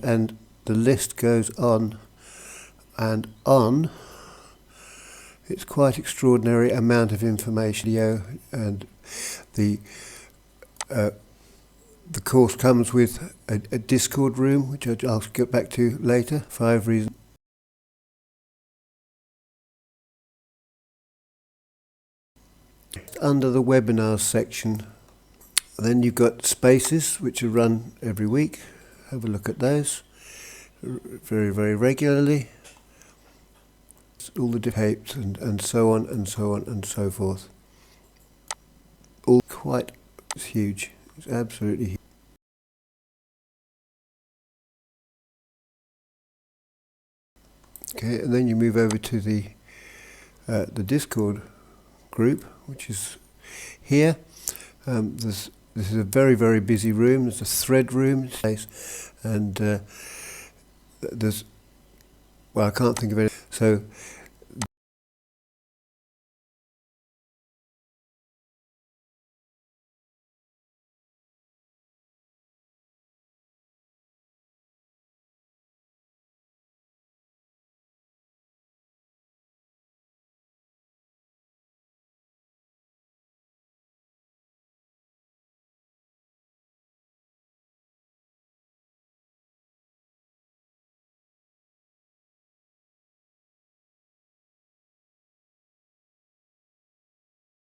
and the list goes on and on. It's quite extraordinary amount of information, and the course comes with a Discord room, which I'll get back to later. 5 reasons. Under the webinars section, then you've got spaces which are run every week. Have a look at those very, very regularly. All the tapes and so on and so on and so forth. All quite huge. It's absolutely huge. Okay, and then you move over to the Discord group, which is here. This is a very, very busy room. There's a thread room, and there's, well, I can't think of it. So